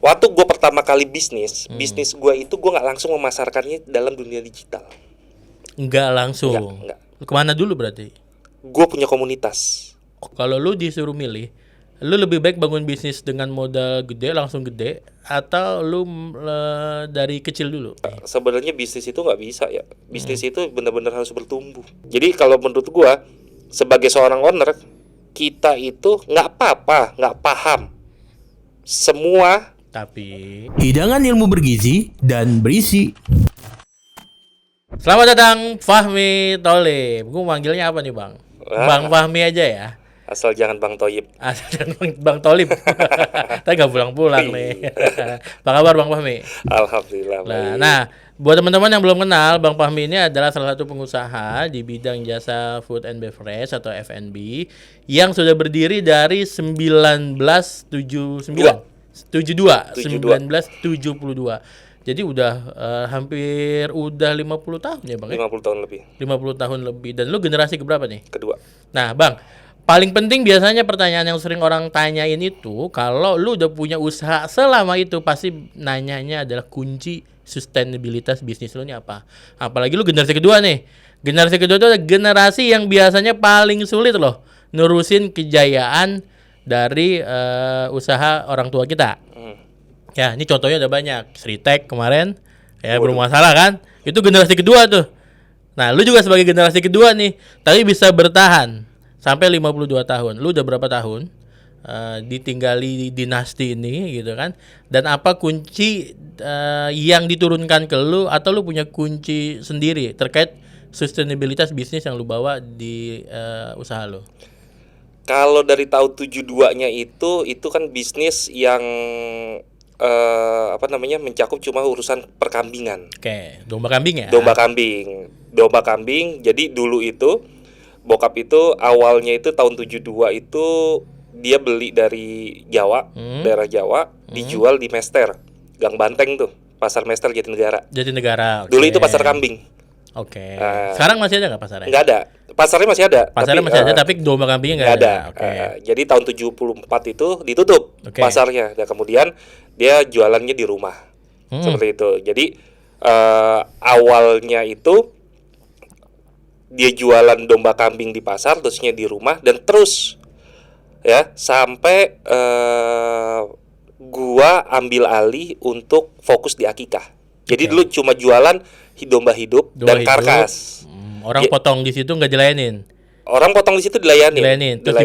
waktu gue pertama kali bisnis gue itu gue nggak langsung memasarkannya dalam dunia digital. Enggak langsung. Enggak. Kemana dulu berarti? Gue punya komunitas. Kalau lu disuruh milih, lu lebih baik bangun bisnis dengan modal gede langsung gede atau lu dari kecil dulu? Sebenarnya bisnis itu nggak bisa ya. Bisnis itu benar-benar harus bertumbuh. Jadi kalau menurut gue sebagai seorang owner, kita itu nggak apa-apa, nggak paham semua, tapi hidangan ilmu bergizi dan berisi. Selamat datang Fahmi Tholib. Gue manggilnya apa nih Bang? Bang Fahmi aja ya. Asal jangan Bang Thoyib. Asal jangan Bang Tholib. Kita nggak pulang-pulang nih. Apa kabar Bang Fahmi? Alhamdulillah. Nah, buat teman-teman yang belum kenal, Bang Fahmi ini adalah salah satu pengusaha di bidang jasa food and beverage atau F&B yang sudah berdiri dari 1972. Jadi udah hampir 50 tahun ya Bang ya? 50 tahun lebih. 50 tahun lebih. Dan lu generasi keberapa nih? Kedua. Nah Bang, paling penting biasanya pertanyaan yang sering orang tanyain itu, kalau lu udah punya usaha selama itu pasti nanyanya adalah kunci sustainabilitas bisnis lu ini apa? Apalagi lu generasi kedua nih. Generasi kedua itu adalah generasi yang biasanya paling sulit loh nurusin kejayaan dari usaha orang tua kita. Ya, ini contohnya ada banyak. Sritek kemarin ya bermasalah kan? Itu generasi kedua tuh. Nah, lu juga sebagai generasi kedua nih, tapi bisa bertahan sampai 52 tahun. Lu udah berapa tahun ditinggali dinasti ini gitu kan? Dan apa kunci yang diturunkan ke lu atau lu punya kunci sendiri terkait sustainabilitas bisnis yang lu bawa di usaha lu? Kalau dari tahun 72-nya itu kan bisnis yang mencakup cuma urusan perkambingan. Oke, domba kambing ya? Domba kambing. Jadi dulu itu bokap itu awalnya itu tahun 72 itu dia beli dari Jawa, daerah Jawa, dijual di Mester, Gang Banteng tuh, Pasar Mester Jatinegara. Jatinegara. Dulu itu pasar kambing. Oke. Sekarang masih ada nggak pasarnya? Nggak ada. Pasarnya masih ada. Pasarnya masih ada, tapi domba kambingnya nggak ada. Jadi tahun 74 itu ditutup pasarnya. Dan kemudian dia jualannya di rumah. Seperti itu. Jadi awalnya itu dia jualan domba kambing di pasar, terusnya di rumah, dan terus ya sampai gua ambil alih untuk fokus di akikah. Jadi dulu cuma jualan domba hidup dan karkas. Orang potong di situ nggak dilayanin. Orang potong di situ dilayanin. Terus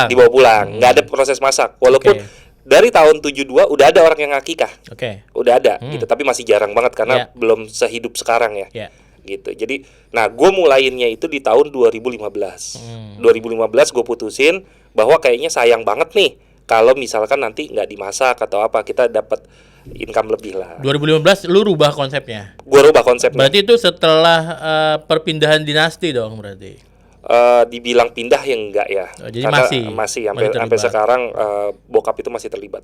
dibawa pulang. Nggak ada proses masak. Walaupun dari tahun 72 udah ada orang yang akikah. Udah ada gitu, tapi masih jarang banget karena belum sehidup sekarang ya. Gitu. Jadi, nah gue mulainnya itu di tahun 2015. 2015 gue putusin bahwa kayaknya sayang banget nih kalau misalkan nanti nggak dimasak atau apa, kita dapat income lebih lah. 2015 lu rubah konsepnya? Gue rubah konsepnya. Berarti itu setelah perpindahan dinasti dong berarti? Dibilang pindah ya enggak ya. Jadi masih sampai sekarang bokap itu masih terlibat.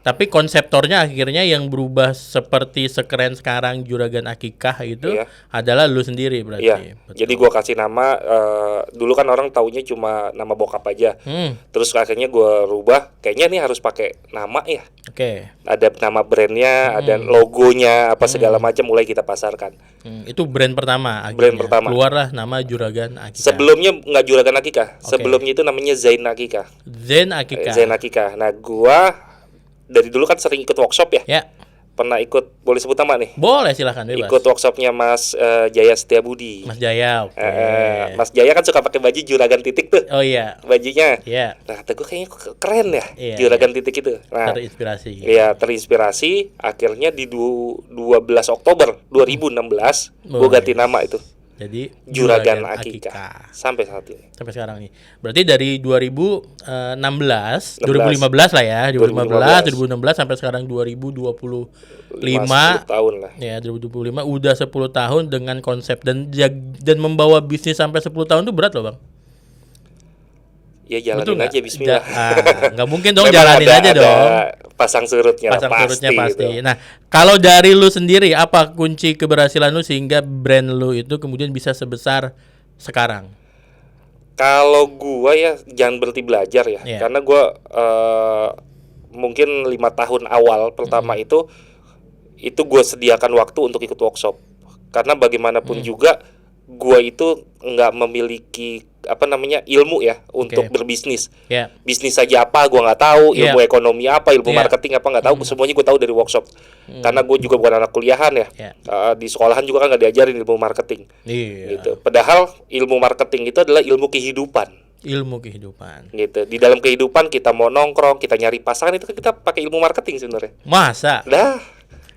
Tapi konseptornya akhirnya yang berubah seperti sekeren sekarang Juragan Akikah itu adalah lu sendiri berarti. Iya. Jadi gua kasih nama, dulu kan orang taunya cuma nama bokap aja. Terus akhirnya gua rubah, kayaknya nih harus pakai nama ya. Ada nama brandnya, ada logonya, apa segala macam, mulai kita pasarkan. Itu brand pertama akhirnya. Brand pertama. Keluarlah nama Juragan Akikah. Sebelumnya nggak Juragan Akikah. Sebelumnya itu namanya Zain Akikah. Zain Akikah. Zain Akikah. Nah, gua dari dulu kan sering ikut workshop ya. Pernah ikut, boleh sebut nama nih? Boleh, silahkan bebas. Ikut workshopnya Mas Jaya Setiabudi. Mas Jaya, Mas Jaya kan suka pakai baju Juragan Titik tuh. Oh iya. Bajunya. Iya. Nah, kata gue kayaknya keren ya, Juragan Titik itu. Nah, terinspirasi. Iya, terinspirasi. Akhirnya di 12 Oktober 2016 gue ganti nama itu. Jadi Juragan Akikah sampai saat ini. Sampai sekarang nih. Berarti dari 2015 lah ya, 2016 sampai sekarang 2025. 10 tahun lah. Ya, 2025 udah 10 tahun dengan konsep dan membawa bisnis sampai 10 tahun itu berat loh, Bang. Ya jalanin aja, bismillah. Nggak mungkin dong, jalanin aja dong. Pasang surutnya pasti. Gitu. Nah, kalau dari lu sendiri, apa kunci keberhasilan lu sehingga brand lu itu kemudian bisa sebesar sekarang? Kalau gua ya jangan berhenti belajar ya, karena gua mungkin 5 tahun awal pertama itu gue sediakan waktu untuk ikut workshop. Karena bagaimanapun juga gue itu nggak memiliki ilmu ya untuk berbisnis. Bisnis saja apa gue nggak tahu, ilmu ekonomi apa, ilmu marketing apa nggak tahu, semuanya gue tahu dari workshop. Karena gue juga bukan anak kuliahan ya. Di sekolahan juga kan nggak diajarin ilmu marketing. Gitu. Padahal ilmu marketing itu adalah ilmu kehidupan. Gitu. Di dalam kehidupan kita mau nongkrong, kita nyari pasangan, itu kan kita pakai ilmu marketing sebenarnya. Masa?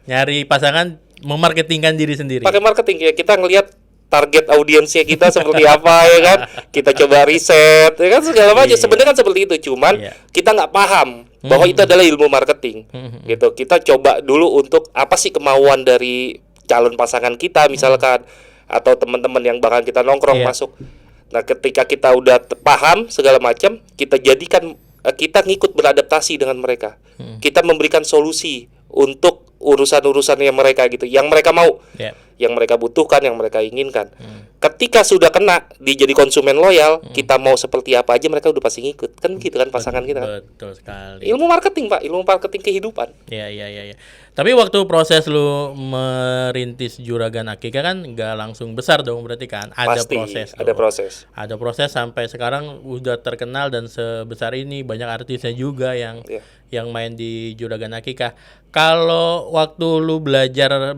Nyari pasangan, memarketingkan diri sendiri. Pakai marketing ya, kita ngelihat target audiensnya kita seperti apa ya kan, kita coba riset ya kan, segala macam. Sebenarnya kan seperti itu, cuman kita nggak paham bahwa itu adalah ilmu marketing. Gitu. Kita coba dulu untuk apa sih kemauan dari calon pasangan kita misalkan, atau teman-teman yang bakal kita nongkrong masuk. Nah, ketika kita udah paham segala macam, kita jadikan kita ngikut beradaptasi dengan mereka. Kita memberikan solusi untuk urusan-urusannya mereka gitu, yang mereka mau, yang mereka butuhkan, yang mereka inginkan. Ketika sudah kena, jadi konsumen loyal, kita mau seperti apa aja mereka udah pasti ngikut. Kan gitu kan pasangan kita. Betul sekali. Ilmu marketing, Pak, ilmu marketing kehidupan. Iya. Tapi waktu proses lu merintis Juragan Akika kan nggak langsung besar dong, berarti kan ada Pasti, proses. Ada proses sampai sekarang udah terkenal dan sebesar ini, banyak artisnya juga yang main di Juragan Akika. Kalau waktu lu belajar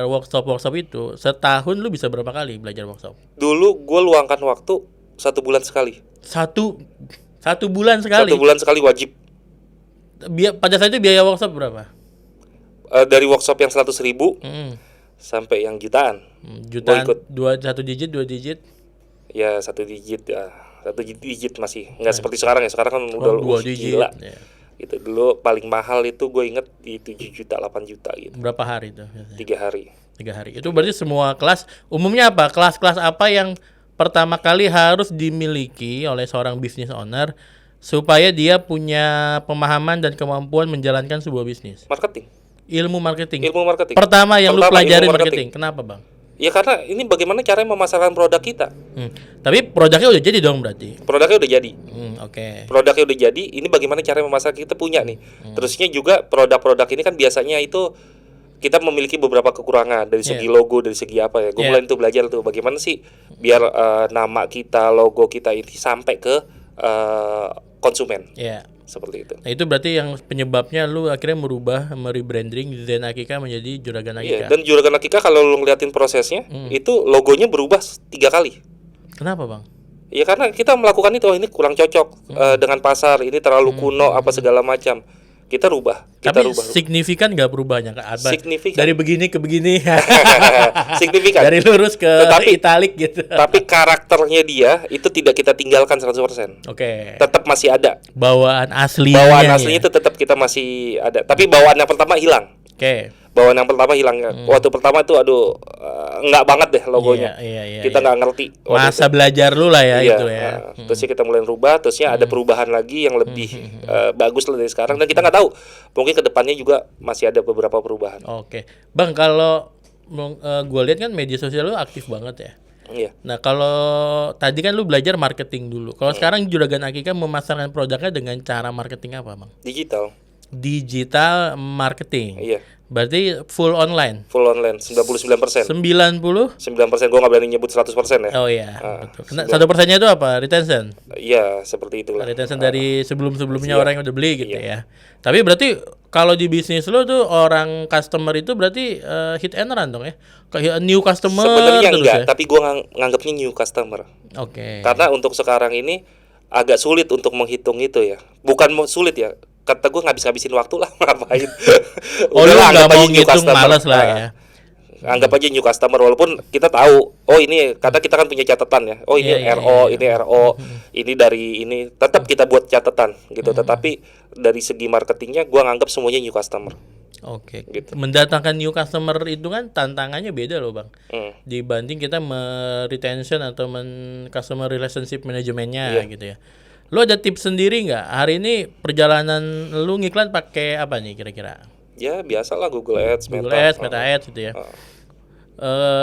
workshop itu, setahun lu bisa berapa kali belajar workshop? Dulu gue luangkan waktu 1 bulan sekali. Satu bulan sekali? 1 bulan sekali wajib. Pada saat itu biaya workshop berapa? Dari workshop yang 100.000 sampai yang jutaan. Jutaan, 1 digit, 2 digit? Ya 1 digit ya. 1 digit masih. Nggak seperti sekarang ya. Sekarang kan udah 2 digit. Gila. Gitu. Dulu paling mahal itu gue inget di 7 juta, 8 juta gitu. Berapa hari itu? 3 hari. 3 hari. Itu berarti semua kelas, umumnya apa? Kelas-kelas apa yang pertama kali harus dimiliki oleh seorang business owner supaya dia punya pemahaman dan kemampuan menjalankan sebuah bisnis? Marketing. Ilmu marketing. Pertama yang lu pelajarin marketing. Kenapa, Bang? Ya karena ini bagaimana caranya memasarkan produk kita. Tapi produknya udah jadi dong berarti? Produknya udah jadi. Oke. Produknya udah jadi, ini bagaimana caranya memasarkan, kita punya nih. Terusnya juga produk-produk ini kan biasanya itu kita memiliki beberapa kekurangan dari segi logo, dari segi apa ya. Gue mulai itu belajar tuh bagaimana sih biar nama kita, logo kita ini sampai ke konsumen. Seperti itu. Nah, itu berarti yang penyebabnya lu akhirnya merebranding Zen Akika menjadi Juragan Akika. Dan Juragan Akika kalau lu ngeliatin prosesnya, itu logonya berubah 3 kali. Kenapa, Bang? Ya karena kita melakukan itu, ini kurang cocok dengan pasar, ini terlalu kuno apa segala macam. Kita rubah. Signifikan nggak perubahannya? Signifikan. Dari begini ke begini. Signifikan. Dari lurus ke italik gitu. Tapi karakternya dia itu tidak kita tinggalkan 100%. Oke. Tetap masih ada. Bawaan aslinya itu tetap kita masih ada. Tapi bawaan yang pertama hilang. Oke. Bawaan yang pertama hilang. Waktu pertama itu enggak banget deh logonya. Kita nggak ngerti. Masa belajar lu lah ya itu ya. Terusnya kita mulai rubah, terusnya ada perubahan lagi yang lebih bagus lah dari sekarang, dan kita nggak tahu mungkin kedepannya juga masih ada beberapa perubahan. Oke, Bang, kalau gue lihat kan media sosial lu aktif banget ya. Iya. Nah, kalau tadi kan lu belajar marketing dulu. Kalau sekarang Juragan Akika memasarkan produknya dengan cara marketing apa, Bang? Digital marketing. Iya. Berarti full online. 99%. 9%? 9%, gue nggak berani nyebut 100% ya. Oh iya, betul. 1%-nya itu apa? Retention? Iya, seperti itulah. Retention dari sebelum-sebelumnya orang yang udah beli gitu ya. Tapi berarti kalau di bisnis lo tuh orang customer itu berarti hit and run dong ya? Kayak new customer. Sebenarnya enggak, tapi gue nganggapnya new customer. Oke. Karena untuk sekarang ini agak sulit untuk menghitung itu ya. Bukan sulit ya. Kata gue ngabisin waktu lah, ngapain. Lu nggak mau ngitung, malas lah ya. Anggap aja new customer, walaupun kita tahu, oh ini karena kita kan punya catatan ya. Oh ini RO, ini RO, ini dari ini, tetap kita buat catatan gitu. Tetapi dari segi marketingnya, gue nganggap semuanya new customer. Oke. Gitu. Mendatangkan new customer itu kan tantangannya beda loh, Bang. Dibanding kita retention atau customer relationship manajemennya gitu ya. Lu ada tips sendiri nggak? Hari ini perjalanan lu ngiklan pakai apa nih kira-kira? Ya biasalah Google Ads, Meta Ads gitu ya.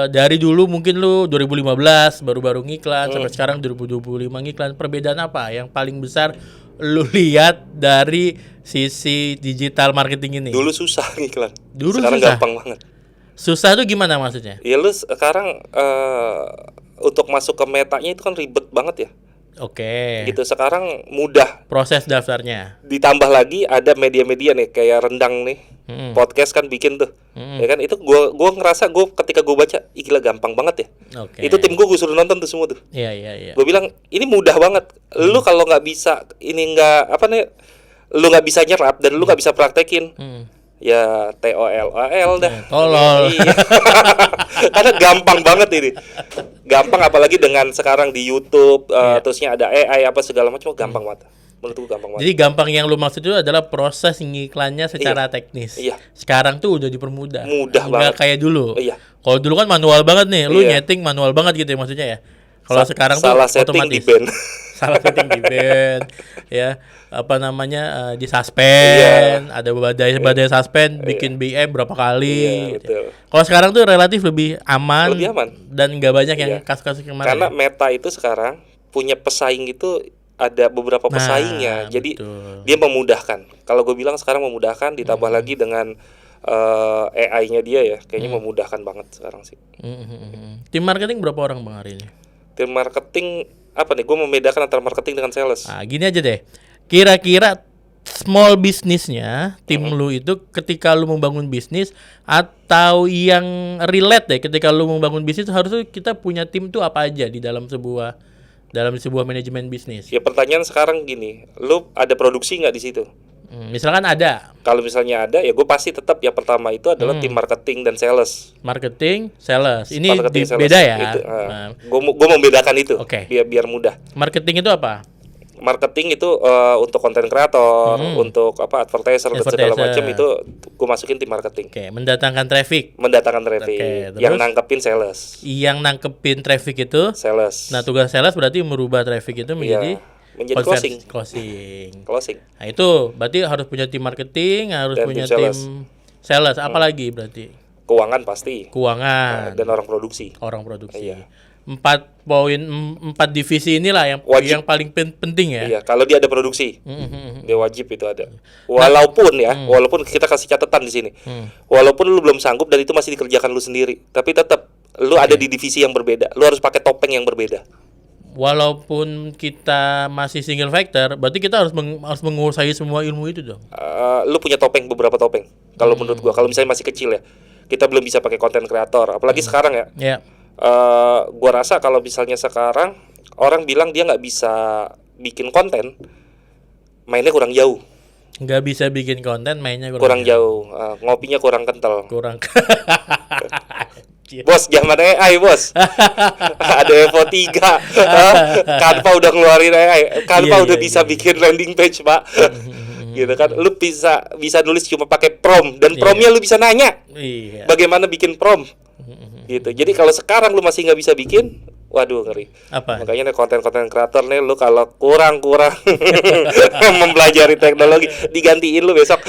Dari dulu mungkin lu 2015 baru-baru ngiklan sampai sekarang 2025 ngiklan. Perbedaan apa yang paling besar lu lihat dari sisi digital marketing ini? Dulu susah iklan. susah. Sekarang gampang banget. Susah tuh gimana maksudnya? Ya lu sekarang untuk masuk ke metanya itu kan ribet banget ya. Oke. Gitu, sekarang mudah. Proses daftarnya. Ditambah lagi ada media-media nih kayak Rendang nih. Podcast kan bikin tuh. Ya kan itu gua ngerasa ketika gua baca gila gampang banget ya. Itu tim gua suruh nonton tuh semua tuh. Iya. Gua bilang ini mudah banget. Lu kalau nggak bisa lu nggak bisa nyerap dan lu nggak bisa praktekin. Ya TOLOL dah. Tolol. Iya. Karena gampang banget ini. Gampang apalagi dengan sekarang di YouTube terusnya ada AI apa segala macam gampang banget. Menurutku gampang banget. Jadi gampang yang lu maksud itu adalah proses ngiklannya secara teknis. Iya. Sekarang tuh udah dipermudah. Mudah banget. Nggak kayak dulu. Iya. Kalau dulu kan manual banget nih. Lu nyeting manual banget gitu ya maksudnya ya. Kalau sekarang tuh otomatis. Salah setting di band. Ya, apa namanya di suspend, ada badai suspend, bikin BM berapa kali. Betul. Kalau sekarang tuh relatif lebih aman. Dan nggak banyak yang kasus-kasus kemarin. Karena Meta itu sekarang punya pesaing itu ada beberapa pesaingnya, jadi dia memudahkan. Kalau gue bilang sekarang memudahkan, ditambah lagi dengan AI-nya dia ya, kayaknya memudahkan banget sekarang sih. Tim marketing berapa orang Bang hari ini? Tim marketing apa nih? Gue membedakan antara marketing dengan sales. Nah, gini aja deh. Kira-kira small business-nya tim lu itu ketika lu membangun bisnis atau yang relate deh ketika lu membangun bisnis harusnya kita punya tim tuh apa aja di dalam sebuah manajemen bisnis. Ya pertanyaan sekarang gini, lu ada produksi nggak di situ? Misalkan ada. Kalau misalnya ada, ya gue pasti tetap yang pertama itu adalah tim marketing dan sales. Marketing, sales. Ini sales. Beda ya. Gue membedakan itu. Biar mudah. Marketing itu apa? Marketing itu untuk konten kreator, untuk advertiser dan segala macam itu gue masukin tim marketing. Mendatangkan traffic. Yang nangkepin sales. Yang nangkepin traffic itu sales. Nah, tugas sales berarti merubah traffic itu menjadi closing. Nah, itu berarti harus punya tim marketing, harus dan punya tim sales. Apalagi berarti? Keuangan pasti. Keuangan. Dan orang produksi. Iya. 4 divisi inilah yang paling penting ya. Iya, kalau dia ada produksi, dia wajib itu ada. Walaupun kita kasih catatan di sini, walaupun lu belum sanggup dan itu masih dikerjakan lu sendiri, tapi tetap lu ada di divisi yang berbeda. Lu harus pakai topeng yang berbeda. Walaupun kita masih single factor, berarti kita harus menguasai semua ilmu itu dong. Lu punya beberapa topeng. Kalau menurut gua, kalau misalnya masih kecil ya, kita belum bisa pakai konten kreator, apalagi sekarang ya. Yeah. Gua rasa kalau misalnya sekarang orang bilang dia nggak bisa bikin konten, mainnya kurang jauh. Nggak bisa bikin konten, mainnya kurang jauh. Ngopinya kurang kental. Bos, zaman AI bos. Ada Evo 3. Canva udah ngeluarin AI. Canva udah bisa bikin landing page, Pak. Gitu kan. Lu bisa nulis cuma pakai prompt dan promptnya lu bisa nanya. Bagaimana bikin prompt. Gitu. Jadi kalau sekarang lu masih nggak bisa bikin, waduh ngeri. Makanya nih konten-konten kreator nih lu kalau kurang mempelajari teknologi, digantiin lu besok.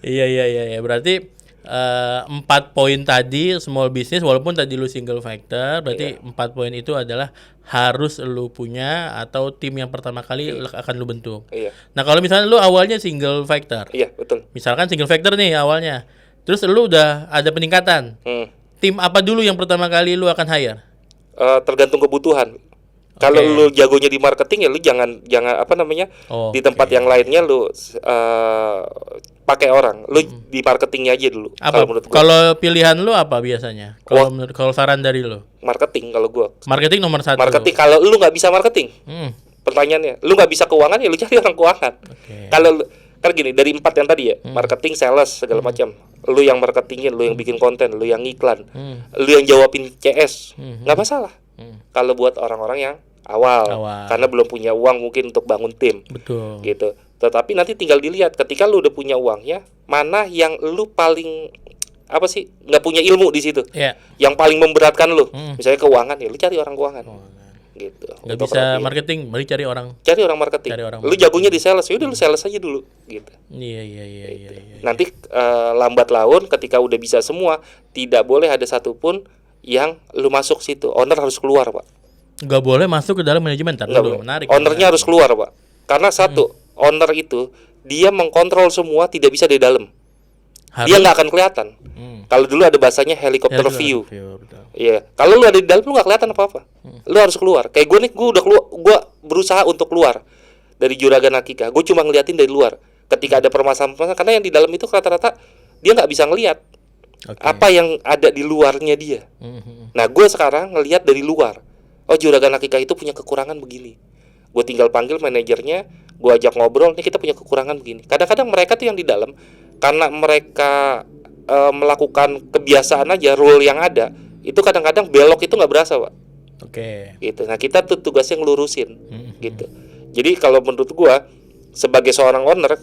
Iya. Berarti 4 poin tadi small business, walaupun tadi lu single factor, berarti 4 poin itu adalah harus lu punya atau tim yang pertama kali akan lu bentuk. Nah, kalau misalnya lu awalnya single factor. Iya, betul. Misalkan single factor nih awalnya. Terus lu udah ada peningkatan. Tim apa dulu yang pertama kali lu akan hire? Tergantung kebutuhan. Kalau lu jagonya di marketing ya lu jangan di tempat yang lainnya lu pakai orang. Lu di marketingnya aja dulu. Kalau pilihan lu apa biasanya? Kalau saran dari lu? Marketing kalau gua. Marketing nomor 1. Marketing kalau lu nggak bisa marketing. Pertanyaannya, lu nggak bisa keuangan ya lu cari orang keuangan. Kalau kan gini, dari 4 yang tadi ya, marketing, sales segala macam. Lu yang marketingin, lu yang bikin konten, lu yang iklan, lu yang jawabin CS, nggak masalah. Kalau buat orang-orang yang awal, karena belum punya uang mungkin untuk bangun tim. Betul. Gitu. Tetapi nanti tinggal dilihat ketika lu udah punya uangnya, mana yang lu paling nggak punya ilmu di situ. Yang paling memberatkan lu. Misalnya keuangan, ya lu cari orang keuangan. Gitu. Nggak bisa marketing, balik cari orang marketing. Lu jagonya di sales, ya udah lu sales aja dulu gitu. Iya. Nanti lambat laun ketika udah bisa semua, tidak boleh ada satupun yang lu masuk situ. Owner harus keluar, Pak. Nggak boleh masuk ke dalam manajemen. Menarik. Ownernya harus keluar, Pak. Karena satu, owner itu dia mengkontrol semua, tidak bisa di dalam. Dia nggak akan kelihatan. Kalau dulu ada bahasanya helikopter view. Iya. Kalau lu ada di dalam, lu nggak kelihatan apa-apa. Lu harus keluar. Kayak gue nih, gue berusaha untuk keluar dari Juragan Akika. Gue cuma ngeliatin dari luar. Ketika ada permasalahan, karena yang di dalam itu rata-rata dia nggak bisa ngelihat apa yang ada di luarnya dia. Nah, gue sekarang ngelihat dari luar. Oh, Juragan Akika itu punya kekurangan begini. Gue tinggal panggil manajernya, gue ajak ngobrol, nih kita punya kekurangan begini. Kadang-kadang mereka tuh yang di dalam, karena mereka melakukan kebiasaan aja, rule yang ada, itu kadang-kadang belok itu nggak berasa, Pak. Gitu. Nah, kita tuh tugasnya ngelurusin. Gitu. Jadi kalau menurut gue, sebagai seorang owner,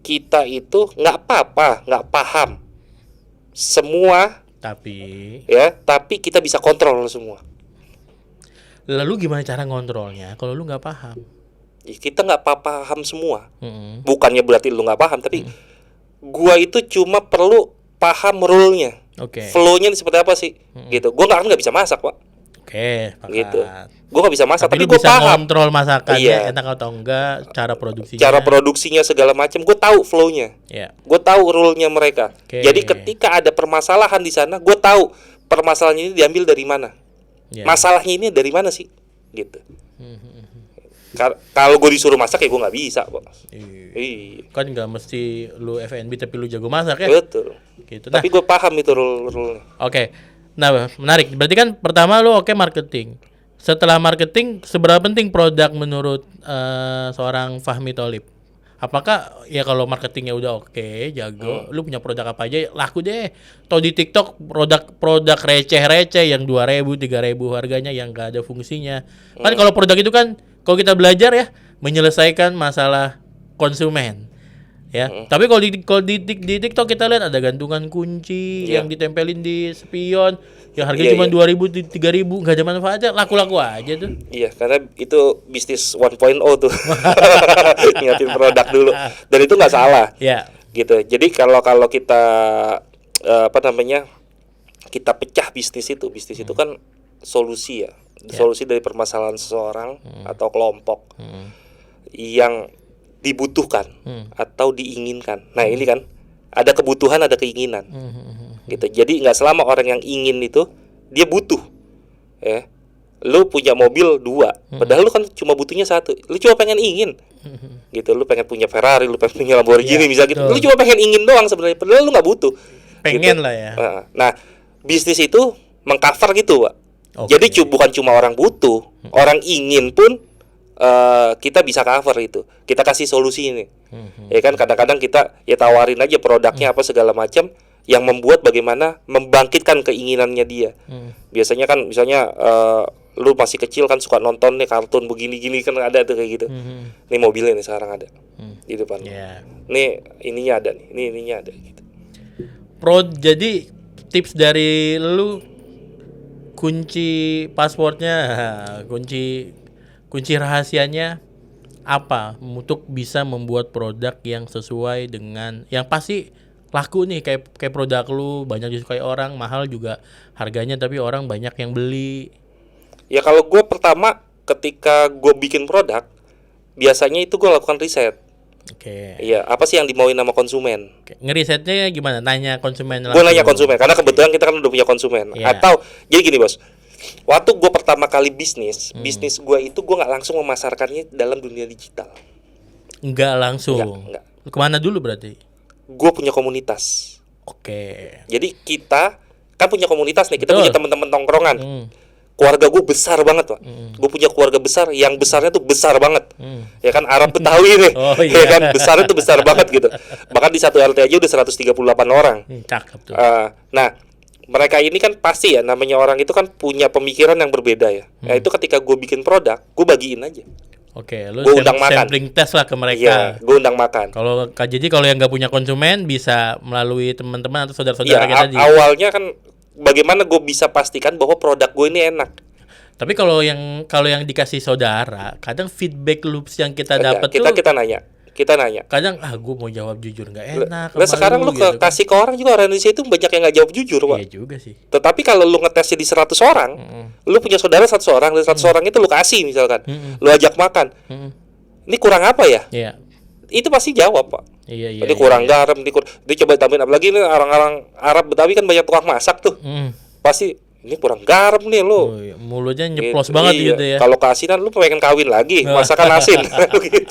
kita itu nggak apa-apa, nggak paham semua, tapi kita bisa kontrol semua. Lalu gimana cara ngontrolnya kalau lu nggak paham? Kita nggak paham semua. Bukannya berarti lu nggak paham, tapi gua itu cuma perlu paham rule-nya. Flow-nya seperti apa sih? Gitu. Gua nggak bisa masak, Pak. Gitu. Gua nggak bisa masak, tapi gua paham kontrol masakannya enak atau enggak, cara produksinya segala macam. Gua tahu flow-nya. Gua tahu rule-nya mereka. Jadi ketika ada permasalahan di sana, gua tahu permasalahannya ini diambil dari mana. Masalahnya ini dari mana sih? Gitu. Kalau gue disuruh masak ya gue nggak bisa, Pak. Kan nggak mesti lu F&B tapi lu jago masak ya. Betul. Gitu. Tapi gue paham itu rule-nya. Nah, menarik. Berarti kan pertama lu marketing. Setelah marketing, seberapa penting produk menurut seorang Fahmi Tholib? Apakah ya kalau marketingnya udah jago, lu punya produk apa aja laku deh. Atau di TikTok produk receh-receh yang 2.000, 3.000 harganya yang gak ada fungsinya. Kan kalau produk itu kan kalau kita belajar ya menyelesaikan masalah konsumen. Ya. Tapi kalau di TikTok kita lihat ada gantungan kunci yang ditempelin di spion yang harganya cuma 2.000, 3.000, nggak ada manfaatnya, laku-laku aja tuh. Iya, karena itu bisnis 1.0 tuh. Nyiapin produk dulu. Dan itu nggak salah. Gitu. Jadi kalau kita kita pecah bisnis itu kan solusi ya. Solusi dari permasalahan seseorang atau kelompok yang dibutuhkan atau diinginkan. Nah, ini kan ada kebutuhan, ada keinginan. Gitu. Jadi nggak selama orang yang ingin itu dia butuh. Ya. Lu punya mobil 2, padahal lu kan cuma butuhnya 1. Lu cuma pengen ingin. Gitu. Lu pengen punya Ferrari, lu pengen punya Lamborghini bisa gitu. Lu cuma pengen ingin doang sebenarnya, padahal lu nggak butuh. Pengen gitu. Lah ya. Nah, bisnis itu mengcover gitu, Pak. Jadi bukan cuma orang butuh, orang ingin pun kita bisa cover itu. Kita kasih solusi ini. Ya kan kadang-kadang kita tawarin aja produknya apa segala macam yang membuat bagaimana membangkitkan keinginannya dia. Biasanya kan misalnya lu masih kecil kan suka nonton nih kartun begini-gini kan ada tuh kayak gitu. Nih mobilnya nih sekarang ada di depan. Nih ininya ada nih, ininya ada gitu. Jadi tips dari lu kunci passwordnya, kunci rahasianya apa untuk bisa membuat produk yang sesuai dengan yang pasti laku nih, kayak produk lu banyak disukai orang, mahal juga harganya tapi orang banyak yang beli. Ya kalau gue pertama ketika gue bikin produk biasanya itu gue lakukan riset. Iya, apa sih yang dimauin sama konsumen? Ngerisetnya gimana? Nanya konsumen. Gue nanya konsumen karena kebetulan kita kan udah punya konsumen. Atau jadi gini, Bos. Waktu gue pertama kali bisnis gue itu gue nggak langsung memasarkannya dalam dunia digital. Nggak langsung. Nggak. Kemana dulu berarti? Gue punya komunitas. Jadi kita kan punya komunitas nih. Kita punya teman-teman tongkrongan. Keluarga gue besar banget, Pak. Gue punya keluarga besar, yang besarnya tuh besar banget. Ya kan Arab Betawi nih. Ya kan besarnya tuh besar banget gitu. Bahkan di satu RT aja udah 138 orang. Cakep tuh. Nah, mereka ini kan pasti ya namanya orang itu kan punya pemikiran yang berbeda ya. Nah, itu ketika gue bikin produk, gue bagiin aja. Lu undang sampling test lah ke mereka. Iya, gue undang makan. Jadi kalau yang nggak punya konsumen bisa melalui teman-teman atau saudara-saudara kita tadi. Awalnya kan bagaimana gue bisa pastikan bahwa produk gue ini enak. Tapi kalau yang dikasih saudara, kadang feedback loops yang kita dapat tuh kita nanya. Kita nanya. Kadang gue mau jawab jujur nggak enak. Nah sekarang lu gitu kasih ke orang juga, orang Indonesia itu banyak yang nggak jawab jujur, Pak. Iya juga sih. Tetapi kalau lu ngetesnya di 100 orang, lu punya saudara 100 orang, dan 100 orang itu lu kasih misalkan, lu ajak makan, ini kurang apa ya? Iya. Itu pasti jawab, Pak. Iya. Ini kurang garam, ini coba tambahin, apalagi ini orang-orang Arab Betawi kan banyak tukang masak tuh, pasti ini kurang garam nih lo. Mulutnya nyeplos banget gitu ya. Kalau keasinan lu pengen kawin lagi, masakan asin gitu.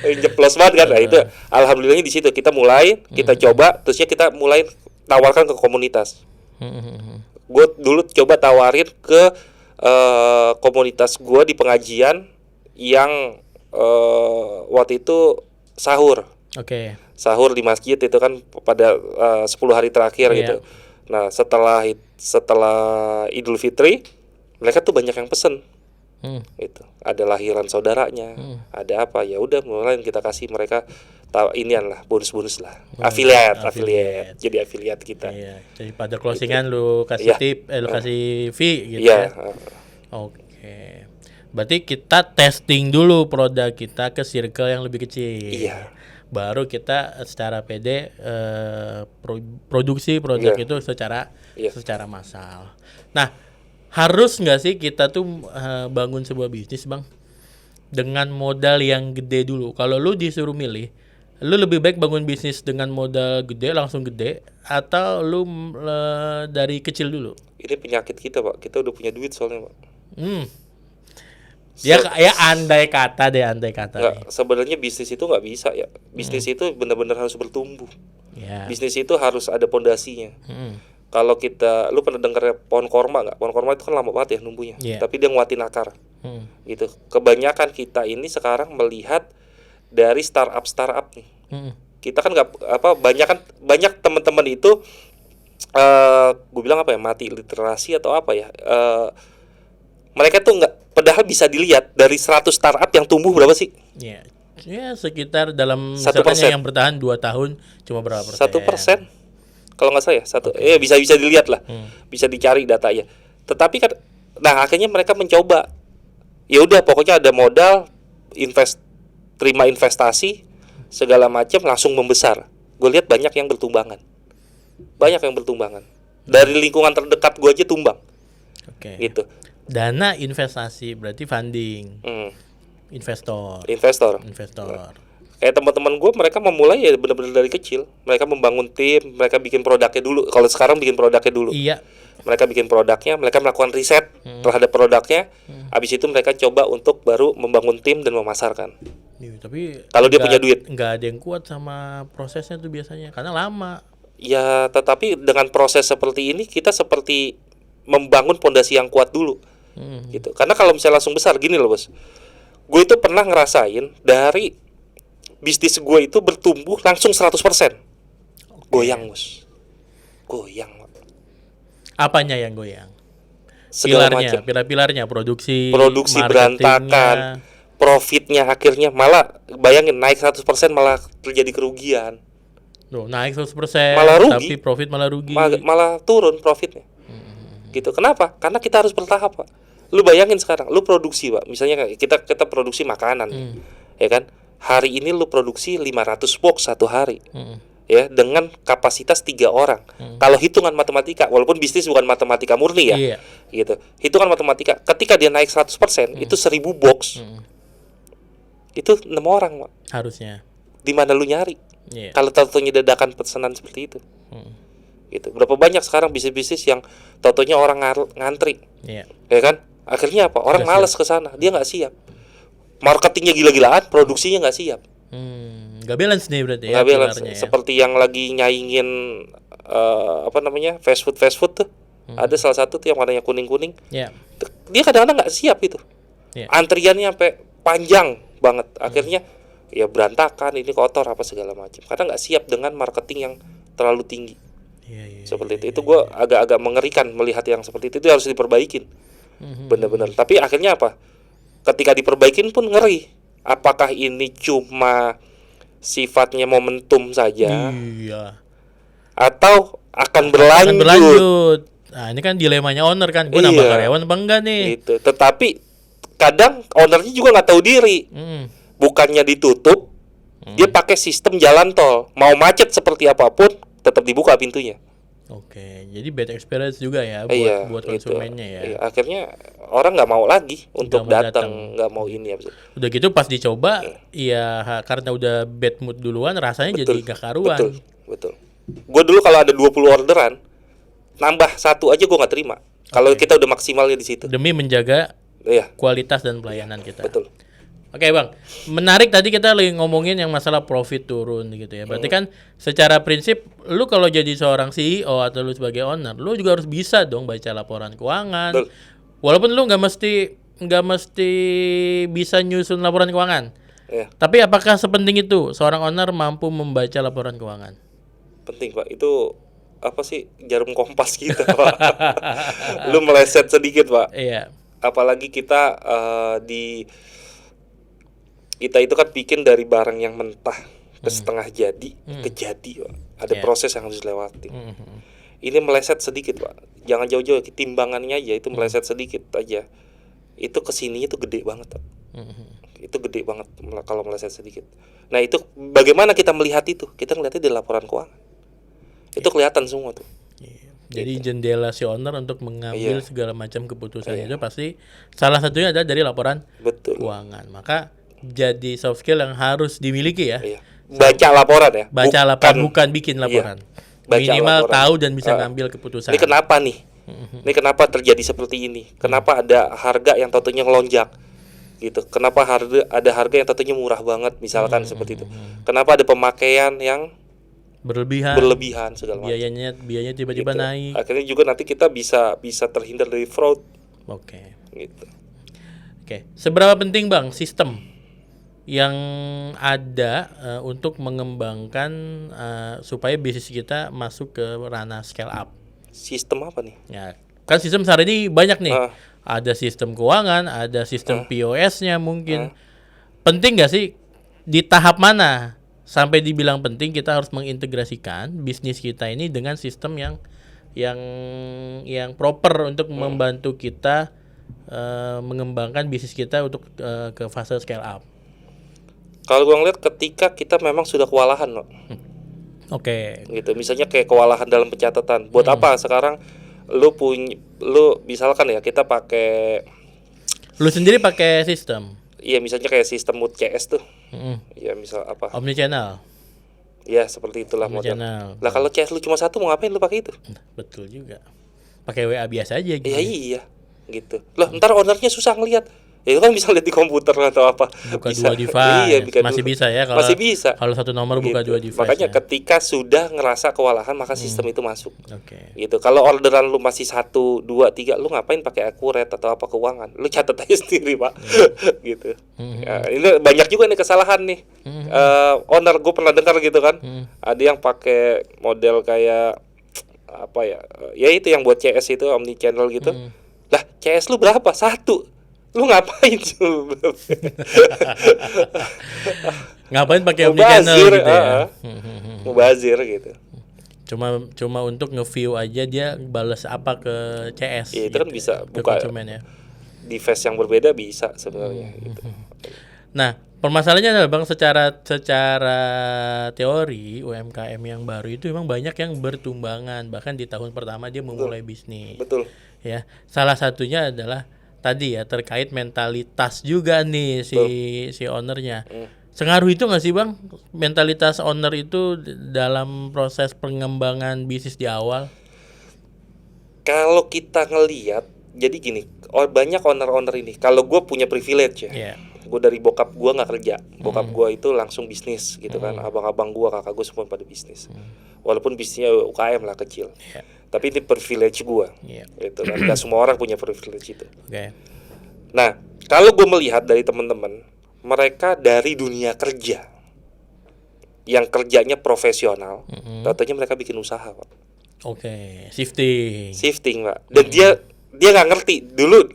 Nyeplos banget kan. Nah, itu alhamdulillahnya di situ kita mulai, kita coba, terusnya kita mulai tawarkan ke komunitas. Gue dulu coba tawarin ke komunitas gue di pengajian yang waktu itu sahur. Sahur di masjid itu kan pada 10 hari terakhir gitu. Nah, setelah Idul Fitri, mereka tuh banyak yang pesen. Itu ada lahiran saudaranya, ada apa, ya udah mulai kita kasih mereka inian lah, bonus lah, afiliat, jadi afiliat kita. Iya. Jadi pada closingan lu kasih tip, lu kasih fee gitu ya. Oke. Berarti kita testing dulu produk kita ke circle yang lebih kecil. Iya. Baru kita secara PD produksi produk itu secara massal. Nah, harus nggak sih kita tuh bangun sebuah bisnis, Bang, dengan modal yang gede dulu? Kalau lu disuruh milih, lu lebih baik bangun bisnis dengan modal gede, langsung gede, atau lu dari kecil dulu? Ini penyakit kita, Pak. Kita udah punya duit soalnya, Pak. Ya andai kata. Sebenarnya bisnis itu nggak bisa ya. Bisnis itu benar-benar harus bertumbuh. Bisnis itu harus ada pondasinya. Kalau lu pernah dengar pohon korma nggak? Pohon korma itu kan lama banget ya numbuhnya. Tapi dia nguatin akar. Gitu. Kebanyakan kita ini sekarang melihat dari startup nih. Kita kan banyak teman-teman itu gue bilang apa ya, mati literasi atau apa ya? Mereka tuh nggak, padahal bisa dilihat dari 100 startup yang tumbuh berapa sih? Ya sekitar dalam 1% yang bertahan 2 tahun cuma berapa persen? 1%. Kalau nggak salah ya, bisa dilihat lah, bisa dicari datanya. Tetapi kan, nah akhirnya mereka mencoba. Ya udah, pokoknya ada modal, terima investasi segala macam, langsung membesar. Gue lihat banyak yang bertumbangan. Dari lingkungan terdekat gue aja tumbang. Gitu. Dana investasi berarti funding. Investor. Kayak teman-teman gue, mereka memulai ya benar-benar dari kecil. Mereka membangun tim, mereka bikin produknya dulu. Kalau sekarang bikin produknya dulu. Iya. Mereka bikin produknya, mereka melakukan riset terhadap produknya. Habis itu mereka coba untuk baru membangun tim dan memasarkan. Tapi kalau dia punya duit, nggak ada yang kuat sama prosesnya tuh biasanya, karena lama. Ya, tetapi dengan proses seperti ini kita seperti membangun pondasi yang kuat dulu. Gitu. Karena kalau misalnya langsung besar gini loh, Bos. Gue itu pernah ngerasain dari bisnis gue itu bertumbuh langsung 100%. Goyang, Bos. Goyang. Apanya yang goyang? Pilarnya, produksi berantakan. Profitnya akhirnya malah, bayangin, naik 100% malah terjadi kerugian. Naik 100% malah rugi, tapi profit malah rugi. Malah turun profitnya. Gitu. Kenapa? Karena kita harus bertahap, Pak. Lu bayangin sekarang, lu produksi, Pak. Misalnya kita produksi makanan, ya kan? Hari ini lu produksi 500 box satu hari, ya, dengan kapasitas 3 orang. Kalau hitungan matematika, walaupun bisnis bukan matematika murni ya, gitu. Hitungan matematika, ketika dia naik 100%, itu 1000 box. Itu 6 orang, Pak. Harusnya. Di mana lu nyari? Kalau tahu-tahunya dadakan pesanan seperti itu. Gitu. Berapa banyak sekarang bisnis-bisnis yang tahu-tahunya orang ngantri. Ya kan? Akhirnya apa? Orang malas ke sana, dia nggak siap. Marketingnya gila-gilaan, produksinya nggak siap. Nggak balance nih berarti. Nggak balance. Seperti yang lagi nyaingin fast food tuh. Ada salah satu tuh yang warnanya kuning-kuning. Dia kadang-kadang nggak siap itu. Antriannya sampai panjang banget. Akhirnya ya berantakan, ini kotor apa segala macam. Karena nggak siap dengan marketing yang terlalu tinggi. Seperti itu. Itu gue agak-agak mengerikan melihat yang seperti itu harus diperbaikin. Benar-benar. Tapi akhirnya apa? Ketika diperbaikin pun ngeri. Apakah ini cuma sifatnya momentum saja? Atau akan berlanjut? Nah, ini kan dilemanya owner kan. Gue nambah karyawan apa enggak nih? Gitu. Tetapi kadang ownernya juga nggak tahu diri. bukannya ditutup, dia pakai sistem jalan tol. Mau macet seperti apapun, tetap dibuka pintunya. Oke, jadi bad experience juga ya buat konsumennya ya. Iya, akhirnya orang nggak mau lagi untuk datang, nggak mau ini ya. Udah gitu pas dicoba, karena udah bad mood duluan, rasanya jadi gak karuan. Betul. Gue dulu kalau ada 20 orderan, nambah satu aja gue nggak terima. Kalau kita udah maksimalnya di situ. Demi menjaga kualitas dan pelayanan kita. Betul. Oke Bang, menarik tadi kita lagi ngomongin yang masalah profit turun gitu ya. Berarti kan secara prinsip lu kalau jadi seorang CEO atau lu sebagai owner, lu juga harus bisa dong baca laporan keuangan. Betul. Walaupun lu nggak mesti bisa nyusun laporan keuangan. Iya. Tapi apakah sepenting itu seorang owner mampu membaca laporan keuangan? Penting Pak, itu apa sih jarum kompas kita Pak. Lu meleset sedikit Pak. Iya. Apalagi kita kita itu kan bikin dari barang yang mentah ke setengah jadi ke jadi Pak. Ada proses yang harus dilewati. Ini meleset sedikit Pak. Jangan jauh-jauh, timbangannya aja itu meleset sedikit aja. Itu kesininya itu gede banget Pak. Itu gede banget kalau meleset sedikit. Nah itu bagaimana kita melihat itu? Kita ngeliatnya di laporan keuangan. Itu kelihatan semua tuh. Jadi jendela si owner untuk mengambil segala macam keputusan itu pasti salah satunya adalah dari laporan keuangan. Maka jadi soft skill yang harus dimiliki ya. Baca laporan ya. Baca laporan bukan bikin laporan. Minimal laporan. Tahu dan bisa ngambil keputusan. Ini kenapa nih? Ini kenapa terjadi seperti ini? Kenapa ada harga yang tentunya ngelonjak? Gitu. Kenapa ada harga yang tentunya murah banget misalkan seperti itu. Kenapa ada pemakaian yang berlebihan segala macam. Biayanya tiba-tiba naik. Akhirnya juga nanti kita bisa terhindar dari fraud. Oke. Gitu. Oke. Seberapa penting Bang sistem yang ada untuk mengembangkan supaya bisnis kita masuk ke ranah scale up? Sistem apa nih? Ya, kan sistem saat ini banyak nih. Ada sistem keuangan, ada sistem POS-nya mungkin. Penting nggak sih di tahap mana sampai dibilang penting kita harus mengintegrasikan bisnis kita ini dengan sistem yang proper untuk membantu kita mengembangkan bisnis kita untuk ke fase scale up? Kalau gue ngeliat ketika kita memang sudah kewalahan loh. Oke. Gitu, misalnya kayak kewalahan dalam pencatatan. Buat apa sekarang lu misalkan ya kita pakai. Lu sendiri pakai sistem? Iya, misalnya kayak sistem mood CS tuh. Iya, misal apa? Omnichannel. Iya, seperti itulah model. Lah kalau CS lu cuma satu mau ngapain lu pakai itu? Betul juga. Pakai WA biasa aja gitu. Iya, gitu. Loh, ntar ownernya susah ngelihat. Ya itu kan bisa lihat di komputer atau apa. Buka bisa. 2 device. Iya, masih bisa ya kalau masih bisa. Kalau satu nomor buka gitu. 2 device. Makanya ketika sudah ngerasa kewalahan maka sistem itu masuk. Oke. Gitu. Kalau orderan lu masih 1, 2, 3, lu ngapain pakai Accurate atau apa keuangan? Lu catat aja sendiri, Pak. Gitu. Ya, ini banyak juga nih kesalahan nih. Owner gue pernah dengar gitu kan. Ada yang pakai model kayak apa ya? Ya itu yang buat CS itu omnichannel gitu. Lah, CS lu berapa? 1. Lu ngapain tuh? Ngapain pakai omnichannel gitu ya? Mubazir gitu. Cuma untuk nge-view aja dia balas apa ke CS. Iya, itu kan bisa buka konsumen ya. Device yang berbeda bisa sebenarnya gitu. Nah, permasalahannya adalah Bang secara teori UMKM yang baru itu memang banyak yang bertumbangan bahkan di tahun pertama dia memulai bisnis. Betul. Ya, salah satunya adalah tadi ya terkait mentalitas juga nih si ownernya. Sengaruh itu nggak sih Bang mentalitas owner itu dalam proses pengembangan bisnis di awal? Kalau kita ngelihat, jadi gini, banyak owner ini. Kalau gue punya privilege ya, gue dari bokap gue nggak kerja, bokap gue itu langsung bisnis gitu kan, abang-abang gue, kakak gue semua pada bisnis. Walaupun bisnisnya UKM lah kecil. Tapi ini privilege gue, gitu kan. Gak semua orang punya privilege itu. Nah, kalau gue melihat dari teman-teman, mereka dari dunia kerja, yang kerjanya profesional, tentunya mereka bikin usaha, Pak. Shifting, Pak. Dan dia nggak ngerti. Dulu,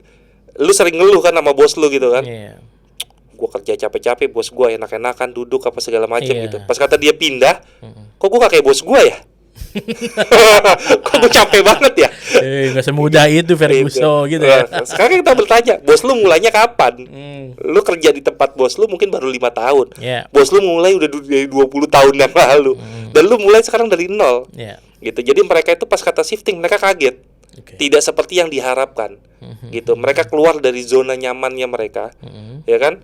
lu sering ngeluh kan sama bos lu gitu kan? Gue kerja capek-capek, bos gue enak-enakan duduk apa segala macam gitu. Pas kata dia pindah, kok gue gak kayak bos gue ya? Kok gue capek banget ya? Nggak semudah itu Ferguson gitu ya. Sekarang kita bertanya, bos lu mulainya kapan? Lu kerja di tempat bos lu mungkin baru 5 tahun. Bos lu mulai udah dari 20 tahun yang lalu. Dan lu mulai sekarang dari nol. Gitu. Jadi mereka itu pas kata shifting mereka kaget. Tidak seperti yang diharapkan. Gitu. Mereka keluar dari zona nyamannya mereka. Ya kan?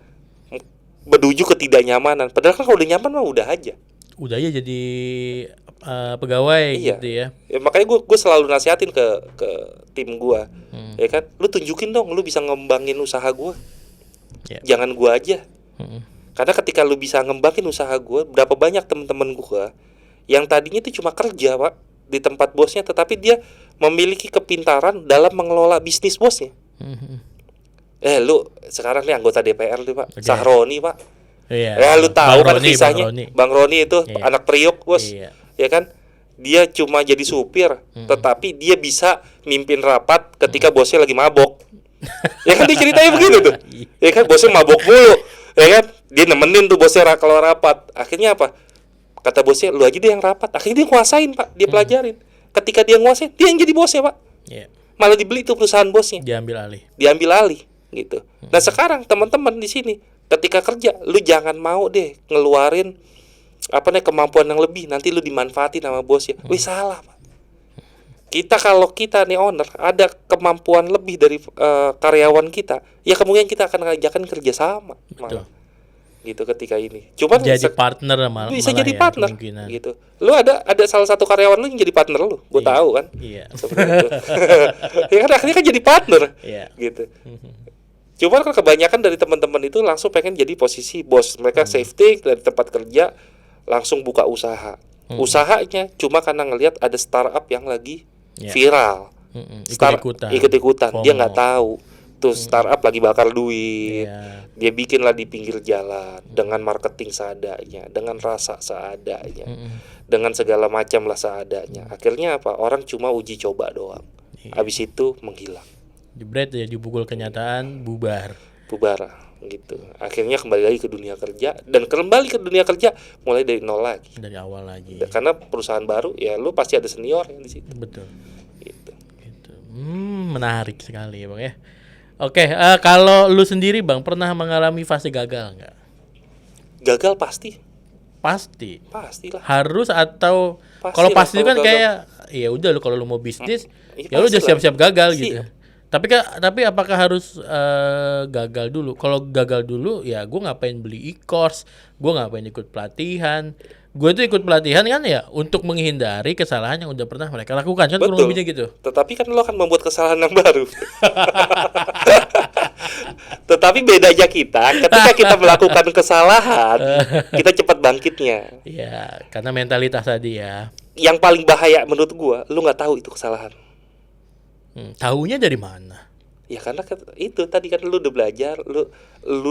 Menuju ketidaknyamanan. Padahal kan kalau udah nyaman mah udah aja. Udah aja jadi pegawai gitu ya. Makanya gue selalu nasihatin ke tim gue, ya kan, lu tunjukin dong, lu bisa ngembangin usaha gue, jangan gue aja. Karena ketika lu bisa ngembangin usaha gue, berapa banyak teman-teman gue yang tadinya itu cuma kerja pak di tempat bosnya, tetapi dia memiliki kepintaran dalam mengelola bisnis bosnya. Lu sekarang nih anggota DPR nih pak, Sahroni pak. Lu tahu kan kisahnya Bang Roni itu anak Priok bos. Ya kan, dia cuma jadi supir, tetapi dia bisa mimpin rapat ketika bosnya lagi mabok. Ya kan dia ceritanya begitu tuh. Ya kan bosnya mabok mulu. Ya kan, dia nemenin tuh bosnya kalau rapat. Akhirnya apa? Kata bosnya, lu aja deh yang rapat. Akhirnya dia nguasain pak, dia pelajarin. Ketika dia nguasain, dia yang jadi bosnya pak. Malah dibeli tuh perusahaan bosnya. Diambil alih gitu. Nah sekarang teman-teman di sini, ketika kerja, lu jangan mau deh ngeluarin kemampuan yang lebih, nanti lu dimanfaatin sama bosnya. Wih salah pak. Kalau kita nih owner ada kemampuan lebih dari karyawan kita, ya kemungkinan kita akan ngajakin kerja sama. Malah. Gitu ketika ini. Cuman jadi partner bisa jadi partner gitu. Lu ada salah satu karyawan lu yang jadi partner lu. Gue tahu kan. Seperti itu. Ya kan akhirnya kan jadi partner. Gitu. Cuman kan kebanyakan dari teman-teman itu langsung pengen jadi posisi bos. Mereka safety dari tempat kerja, langsung buka usaha. Usahanya cuma karena ngelihat ada startup yang lagi viral. Ikut-ikutan. Dia nggak tahu tuh startup lagi bakar duit. Dia bikinlah di pinggir jalan dengan marketing seadanya, dengan rasa seadanya, dengan segala macam lah seadanya. Akhirnya apa? Orang cuma uji coba doang. Habis itu menghilang. Jebret ya, dipukul kenyataan, bubar gitu. Akhirnya kembali lagi ke dunia kerja, dan kembali ke dunia kerja mulai dari nol lagi. Dari awal lagi. Karena perusahaan baru ya lu pasti ada senior yang di situ. Betul. Gitu. Menarik sekali ya Bang ya. Oke, kalau lu sendiri Bang pernah mengalami fase gagal nggak? Gagal pasti. Pastilah. Harus atau kalau pasti kan gagal. Kayak ya udah lu kalau lu mau bisnis ya lu udah siap-siap gagal gitu. Tapi apakah harus gagal dulu? Kalau gagal dulu ya gue ngapain beli e-course, gue ngapain ikut pelatihan. Gue tuh ikut pelatihan kan ya untuk menghindari kesalahan yang udah pernah mereka lakukan kan, kurang lebihnya gitu. Tetapi kan lo akan membuat kesalahan yang baru. Tetapi bedanya kita ketika kita melakukan kesalahan, kita cepat bangkitnya. Iya, karena mentalitas tadi ya. Yang paling bahaya menurut gue, lo nggak tahu itu kesalahan. Tahunya dari mana? Ya karena itu tadi kan lu udah belajar, lu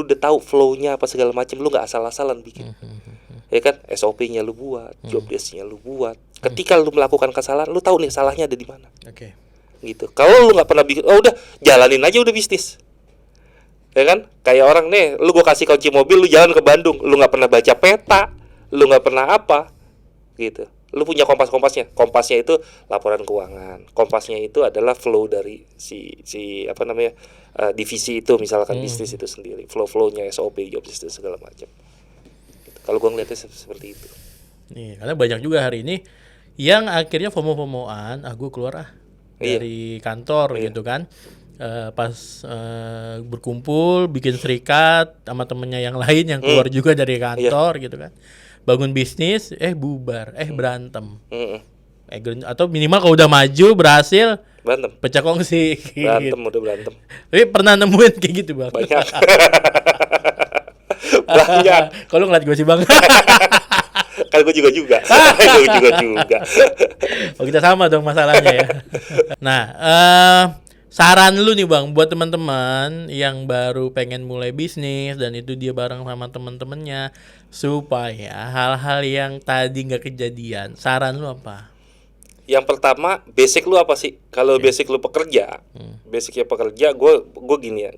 udah tahu flow-nya apa segala macam, lu nggak asal-asalan bikin. Ya kan, SOP-nya lu buat, job desk-nya lu buat. Ketika lu melakukan kesalahan, lu tahu nih salahnya ada di mana. Gitu. Kalau lu nggak pernah bikin, udah jalanin aja udah bisnis. Ya kan? Kayak orang nih, lu gua kasih kunci mobil, lu jalan ke Bandung, lu nggak pernah baca peta, lu nggak pernah apa, gitu. Lu punya kompasnya itu laporan keuangan, kompasnya itu adalah flow dari si divisi itu, misalkan bisnis itu sendiri, flow-nya SOP, job desk segala macam. Gitu. Kalau gua ngeliatnya seperti itu. Nih, karena banyak juga hari ini yang akhirnya FOMO-FOMOan, gue keluar dari kantor gitu kan. Pas berkumpul bikin serikat sama temennya yang lain yang keluar juga dari kantor gitu kan. Bangun bisnis, bubar, berantem. Atau minimal kalau udah maju berhasil berantem, pecah kongsi. Berantem udah berantem. Tapi pernah nemuin kayak gitu Bang? Banyak. Kalau ngeliat gue sih Bang. Kan gue juga. Oh kita sama dong masalahnya ya. Nah, saran lu nih Bang buat teman-teman yang baru pengen mulai bisnis dan itu dia bareng sama teman-temannya, supaya hal-hal yang tadi nggak kejadian, saran lu apa? Yang pertama, basic lu apa sih? Kalau basic lu pekerja, basicnya pekerja, gue gini ya,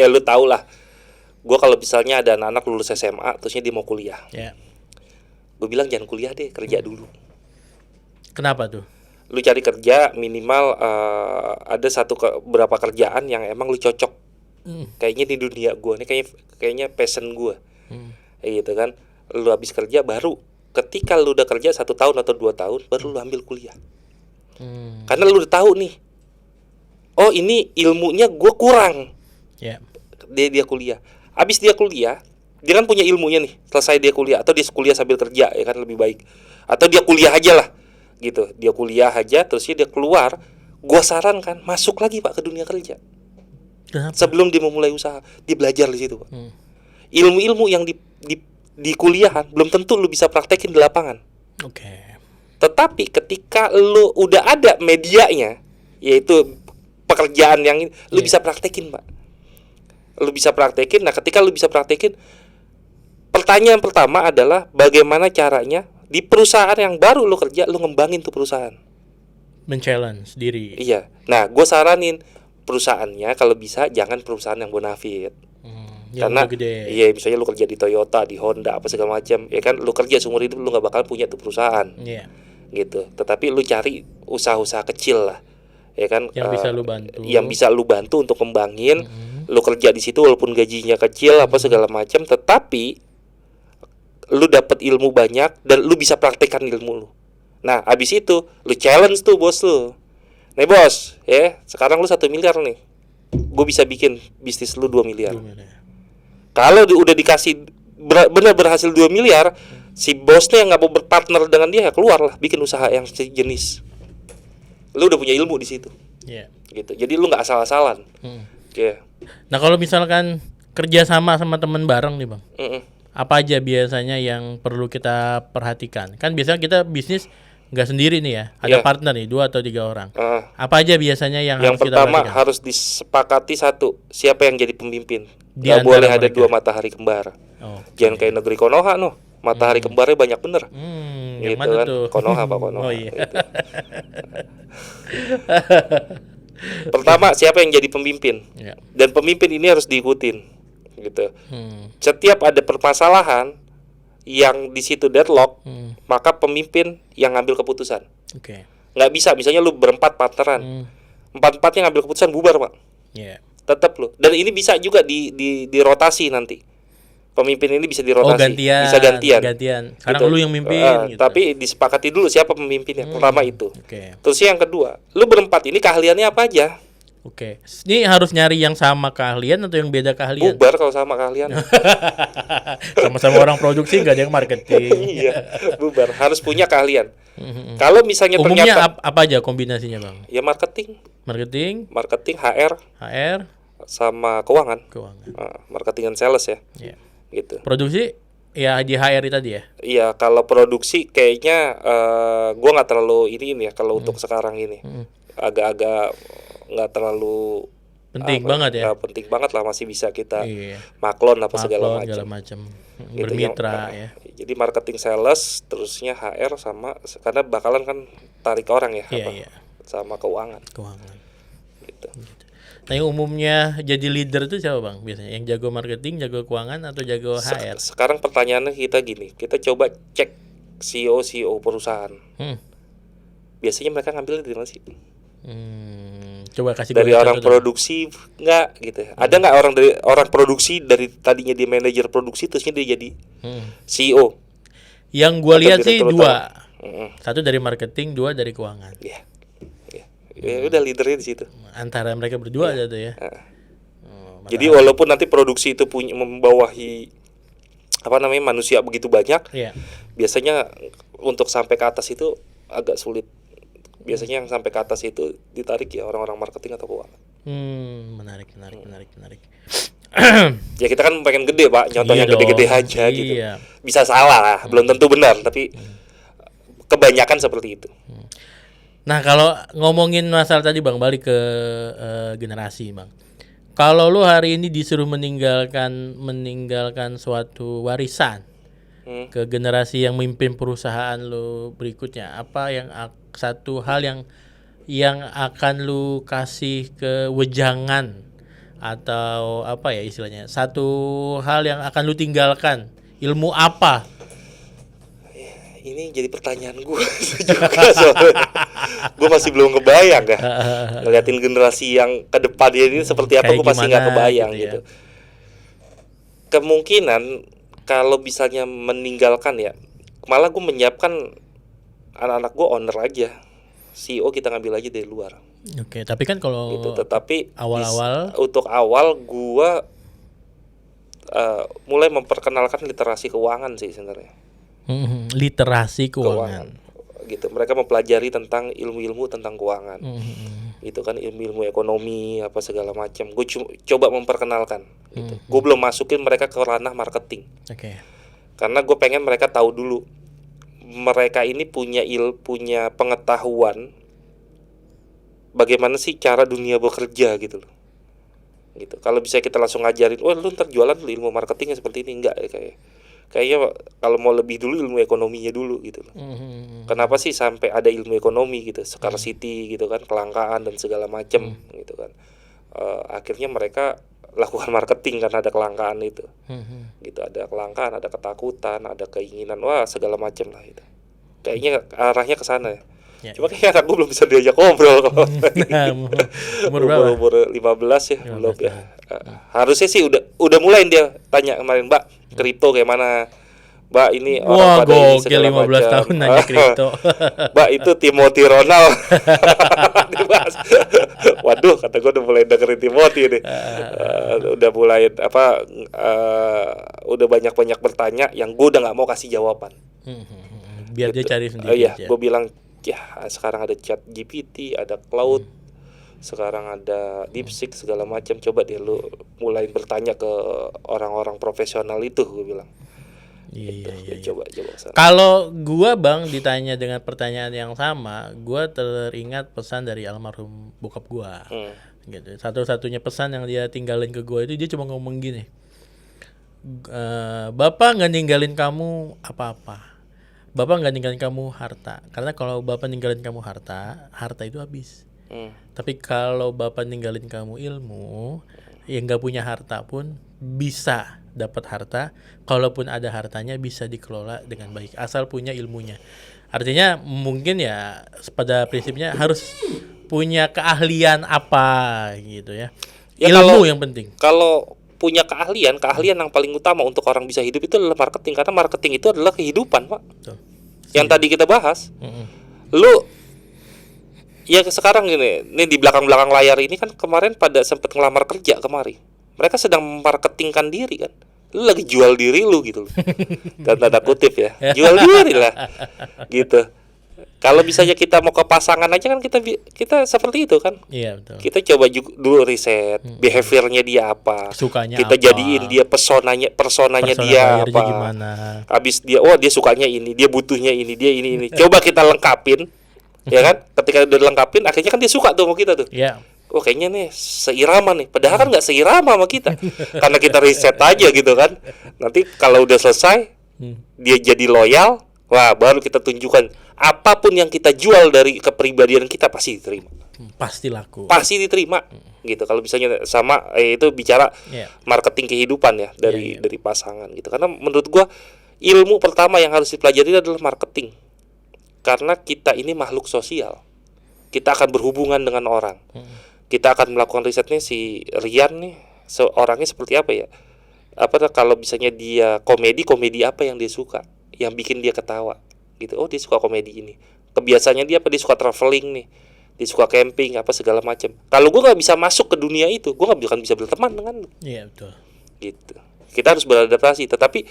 lu tau lah, gue kalau misalnya ada anak-anak lulus SMA terusnya dia mau kuliah, gue bilang jangan kuliah deh, kerja dulu. Kenapa tuh? Lu cari kerja minimal ada berapa kerjaan yang emang lu cocok. Kayaknya di dunia gue nih kayaknya passion gue. Gitu kan. Lu habis kerja baru ketika lu udah kerja 1 tahun atau 2 tahun baru lu ambil kuliah. Karena lu udah tahu nih. Oh, ini ilmunya gue kurang. Yeah. Dia kuliah. Habis dia kuliah, dia kan punya ilmunya nih. Selesai dia kuliah atau dia kuliah sambil kerja ya kan lebih baik. Atau dia kuliah aja lah. Gitu. Dia kuliah aja terusnya dia keluar. Gua sarankan masuk lagi Pak ke dunia kerja. Kenapa? Sebelum dia memulai usaha, dia belajar di situ, Pak. Ilmu-ilmu yang di kuliahan belum tentu lu bisa praktekin di lapangan. Oke. Tetapi ketika lu udah ada medianya, yaitu pekerjaan yang lu bisa praktekin, Pak. Lu bisa praktekin. Nah, ketika lu bisa praktekin, pertanyaan pertama adalah bagaimana caranya di perusahaan yang baru lu kerja, lu ngembangin tuh perusahaan. Men-challenge diri. Iya. Nah, gue saranin perusahaannya kalau bisa jangan perusahaan yang bonafit. Karena gede. Iya, misalnya lu kerja di Toyota, di Honda, apa segala macam, ya kan lu kerja seumur hidup lu nggak bakal punya tuh perusahaan. Iya. Gitu. Tetapi lu cari usaha-usaha kecil lah. Ya kan, yang bisa lu bantu. Yang bisa lu bantu untuk kembangin. Lu kerja di situ walaupun gajinya kecil apa segala macam, tetapi lu dapat ilmu banyak dan lu bisa praktekkan ilmu lu. Nah, abis itu lu challenge tuh bos lu. Nih bos, ya sekarang lu 1 miliar nih, gue bisa bikin bisnis lu 2 miliar. Kalau udah dikasih benar berhasil 2 miliar, si bosnya yang nggak mau berpartner dengan dia, ya keluar lah bikin usaha yang sejenis. Lu udah punya ilmu di situ. Yeah. Gitu. Jadi lu nggak asal-asalan. Yeah. Nah, kalau misalkan kerja sama teman bareng nih Bang, apa aja biasanya yang perlu kita perhatikan? Kan biasanya kita bisnis nggak sendiri nih ya, ada partner nih 2 atau 3 orang. Apa aja biasanya yang harus kita perhatikan? Yang pertama harus disepakati satu, siapa yang jadi pemimpin. Gak boleh ada mereka 2 matahari kembar. Jangan kayak negeri Konoha noh, matahari kembarnya banyak bener. Gitu kan tuh? Konoha Pak Konoha. Oh iya. Gitu. Pertama, siapa yang jadi pemimpin? Dan pemimpin ini harus diikutin. Gitu. Setiap ada permasalahan yang di situ deadlock, maka pemimpin yang ngambil keputusan. Nggak bisa, misalnya lu berempat partneran, 4-4-nya ngambil keputusan, bubar Pak. Tetap lu. Dan ini bisa juga di rotasi nanti. Pemimpin ini bisa dirotasi, bisa gantian. Sekarang gitu. Lu yang mimpin. Gitu. Tapi disepakati dulu siapa pemimpinnya. Pertama itu. Terus yang kedua, lu berempat ini keahliannya apa aja? Ini harus nyari yang sama keahlian atau yang beda keahlian? Bubar kalau sama keahlian. Sama-sama orang produksi, nggak ada yang marketing. Iya, bubar. Harus punya keahlian. Kalau misalnya umumnya ternyata apa aja kombinasinya Bang? Ya marketing, HR, sama keuangan. Marketing and sales ya. Gitu. Produksi ya di HR tadi ya. Iya, kalau produksi kayaknya gua nggak terlalu ini ya kalau untuk sekarang ini. Agak-agak nggak terlalu penting banget ya. Penting banget lah, masih bisa kita maklon segala macam. Gitu, bermitra ya. Jadi marketing, sales, terusnya HR sama karena bakalan kan tarik orang ya. Sama keuangan. Gitu. Nah, yang umumnya jadi leader itu siapa Bang biasanya? Yang jago marketing, jago keuangan, atau jago HR? Sekarang pertanyaannya kita gini, kita coba cek CEO perusahaan. Biasanya mereka ngambilnya dari mana sih? Coba kasih dari orang produksi nggak gitu. Ada nggak orang produksi dari tadinya dia manajer produksi terusnya dia jadi CEO? Yang gue lihat sih 2. 1 dari marketing, 2 dari keuangan. Ya udah leadernya di situ. Antara mereka berdua aja tuh ya. Jadi walaupun nanti produksi itu membawahi manusia begitu banyak, biasanya untuk sampai ke atas itu agak sulit. Biasanya yang sampai ke atas itu ditarik ya orang-orang marketing atau keuangan. Menarik. Ya kita kan pengen gede Pak, contoh yang gede-gede aja gitu. Bisa salah lah, belum tentu benar, tapi kebanyakan seperti itu. Nah, kalau ngomongin masalah tadi Bang, balik ke generasi Bang. Kalau lu hari ini disuruh meninggalkan suatu warisan ke generasi yang memimpin perusahaan lu berikutnya, apa yang satu hal yang akan lu kasih ke wejangan, atau apa ya istilahnya, satu hal yang akan lu tinggalkan, ilmu apa ini jadi pertanyaan gue juga soalnya. Gue masih belum kebayang ya ngeliatin generasi yang ke depan ini seperti apa, gue masih nggak kebayang gitu. Kemungkinan kalau misalnya meninggalkan ya, malah gue menyiapkan anak-anak gue owner aja, CEO kita ngambil aja dari luar. Oke, tapi kan kalau gitu. Tetapi awal-awal untuk awal gue mulai memperkenalkan literasi keuangan sih sebenarnya. Literasi keuangan. Gitu. Mereka mempelajari tentang ilmu-ilmu tentang keuangan. Itu kan ilmu-ilmu ekonomi apa segala macam. Gue coba memperkenalkan gitu. Gue belum masukin mereka ke ranah marketing. Karena gue pengen mereka tahu dulu mereka ini punya pengetahuan bagaimana sih cara dunia bekerja gitu loh. Gitu. Kalau bisa kita langsung ngajarin, lu ntar jualan ilmu marketingnya seperti ini, enggak ya, kayaknya kalau mau lebih dulu ilmu ekonominya dulu gitu loh. Kenapa sih sampai ada ilmu ekonomi gitu, scarcity gitu kan, kelangkaan dan segala macam gitu kan. Akhirnya mereka lakukan marketing karena ada kelangkaan itu. Gitu, ada kelangkaan, ada ketakutan, ada keinginan, wah segala macam lah itu. Kayaknya arahnya ke sana ya. Cuma kayaknya anak gue belum bisa diajak ngobrol kalau umur 15 ya, belum ya. Harusnya sih udah mulai dia tanya kemarin, Mbak, kripto kayak mana? Mbak, ini orang pada ini segala 15 macam. Tahun nanya kripto. Mbak, itu Timothy Ronald. Dibahas. Waduh, kata gue udah mulai dengerin Timothy nih. Udah mulai udah banyak bertanya yang gue udah nggak mau kasih jawaban. Biar gitu. Dia cari sendiri. Iya, gue bilang ya sekarang ada chat GPT, ada cloud, sekarang ada DeepSeek segala macam. Coba deh lu mulai bertanya ke orang-orang profesional itu, gue bilang. Iya. Coba. Kalau gua Bang ditanya dengan pertanyaan yang sama, gua teringat pesan dari almarhum bokap gua. Gitu. Satu-satunya pesan yang dia tinggalin ke gua itu dia cuma ngomong gini. Bapak nggak ninggalin kamu apa-apa. Bapak nggak ninggalin kamu harta, karena kalau bapak ninggalin kamu harta itu habis. Tapi kalau bapak ninggalin kamu ilmu, yang nggak punya harta pun bisa dapat harta. Kalaupun ada hartanya bisa dikelola dengan baik, asal punya ilmunya. Artinya mungkin ya pada prinsipnya harus punya keahlian apa gitu ya. Ilmu yang penting. Kalau punya keahlian yang paling utama untuk orang bisa hidup itu adalah marketing, karena marketing itu adalah kehidupan, Pak. Betul. Yang tadi kita bahas, lu ya sekarang ini di belakang layar ini kan kemarin pada sempat ngelamar kerja kemari, mereka sedang memarketingkan diri kan, lu lagi jual diri lu gitu, dan tanda kutip ya, jual diri lah, gitu. Kalau misalnya kita mau ke pasangan aja kan kita seperti itu kan. Iya, betul. Kita coba dulu riset behaviornya dia apa. Sukanya kita apa. Jadiin dia personanya dia apa. Gimana. Habis dia dia sukanya ini, dia butuhnya ini, dia ini. Coba kita lengkapin. Ya kan? Ketika udah lengkapin akhirnya kan dia suka tuh sama kita tuh. Iya. Oh kayaknya nih seirama nih. Padahal kan enggak seirama sama kita. Karena kita riset aja gitu kan. Nanti kalau udah selesai dia jadi loyal. Wah, baru kita tunjukkan apapun yang kita jual dari kepribadian kita pasti diterima. Pasti laku. Pasti diterima. Gitu. Kalau misalnya sama itu bicara marketing kehidupan ya dari pasangan gitu. Karena menurut gua ilmu pertama yang harus dipelajari adalah marketing. Karena kita ini makhluk sosial. Kita akan berhubungan dengan orang. Kita akan melakukan risetnya si Rian nih, orangnya seperti apa ya? Apa kalau misalnya dia komedi apa yang dia suka? Yang bikin dia ketawa gitu. Oh dia suka komedi ini. Kebiasaannya dia apa? Dia suka traveling nih. Dia suka camping apa segala macam. Kalau gue nggak bisa masuk ke dunia itu, gue nggak akan bisa berteman dengan lu. Iya betul. Gitu. Kita harus beradaptasi. Tetapi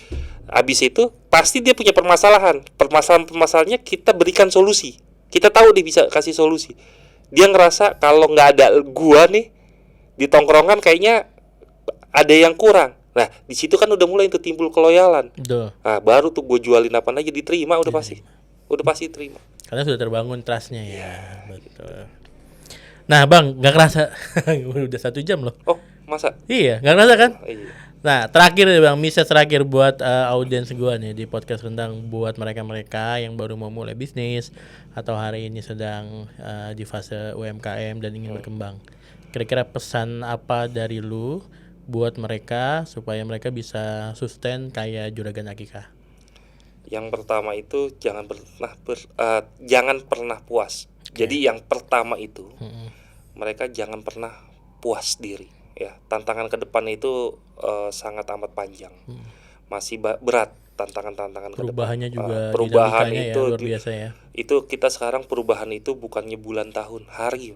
habis itu pasti dia punya permasalahan. Permasalahannya kita berikan solusi. Kita tahu dia bisa kasih solusi. Dia ngerasa kalau nggak ada gua nih di tongkrongan kayaknya ada yang kurang. Nah, di situ kan udah mulai itu timbul keloyalan. Nah, baru tuh gue jualin apa aja diterima udah pasti. Udah pasti terima. Karena sudah terbangun trust-nya ya. Betul. Nah, Bang, enggak kerasa udah 1 jam loh. Oh, masa? Iya, enggak kerasa kan? Iya. Nah, terakhir nih Bang, message terakhir buat audiens gua nih di podcast Rendang, buat mereka-mereka yang baru mau mulai bisnis atau hari ini sedang di fase UMKM dan ingin berkembang. Kira-kira pesan apa dari lu buat mereka supaya mereka bisa sustain kayak Juragan Akikah? Yang pertama itu jangan pernah puas. Jadi yang pertama itu mereka jangan pernah puas diri. Ya, tantangan ke depan itu sangat amat panjang. Masih berat tantangan-tantangan perubahannya ke depan. Juga perubahan itu luar biasa ya. Itu kita sekarang perubahan itu bukannya bulan, tahun, hari.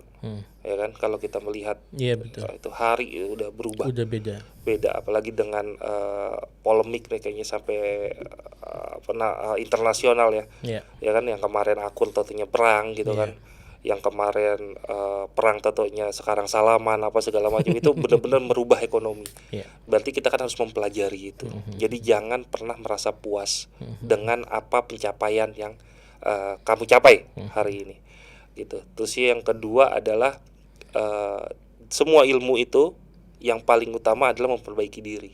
Ya kan, kalau kita melihat betul. Itu hari udah berubah. Udah beda Apalagi dengan polemik nih kayaknya sampai internasional ya. Ya kan, yang kemarin akun totonya perang gitu kan. Yang kemarin perang totonya sekarang salaman apa segala macam itu benar-benar merubah ekonomi. Berarti kita kan harus mempelajari itu. Jadi jangan pernah merasa puas dengan apa pencapaian yang kamu capai hari ini. Gitu. Terus yang kedua adalah semua ilmu itu yang paling utama adalah memperbaiki diri.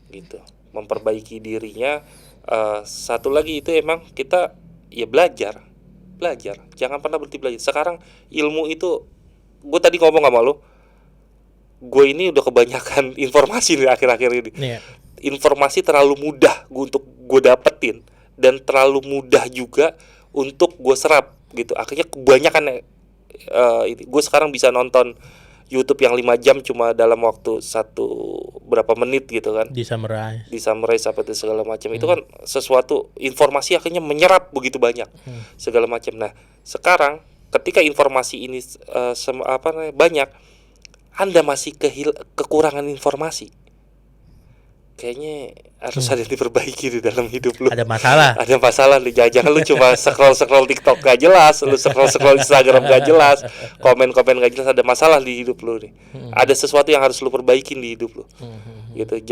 Gitu. Memperbaiki dirinya. Satu lagi itu emang kita ya belajar, jangan pernah berhenti belajar. Sekarang ilmu itu, gue tadi ngomong sama lo, gue ini udah kebanyakan informasi di akhir-akhir ini. Informasi terlalu mudah untuk gue dapetin dan terlalu mudah juga untuk gue serap gitu. Akhirnya kebanyakan ini gue sekarang bisa nonton YouTube yang 5 jam cuma dalam waktu berapa menit gitu kan. Di summarize apa itu segala macam. Itu kan sesuatu informasi akhirnya menyerap begitu banyak segala macam. Nah, sekarang ketika informasi ini banyak, Anda masih kekurangan informasi. Kayaknya harus ada yang diperbaiki di dalam hidup lu. Ada masalah nih. Jangan lu cuma scroll TikTok gak jelas, lu scroll Instagram gak jelas, komen gak jelas. Ada masalah di hidup lu nih. Ada sesuatu yang harus lu perbaikin di hidup lu. Gitu.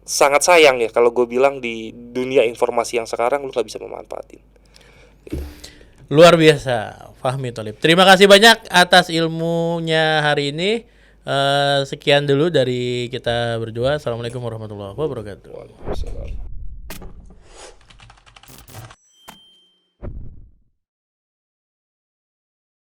Sangat sayang ya kalau gue bilang di dunia informasi yang sekarang lu gak bisa memanfaatin. Gitu. Luar biasa, Fahmi Tholib. Terima kasih banyak atas ilmunya hari ini. Sekian dulu dari kita berdua. Assalamualaikum warahmatullahi wabarakatuh.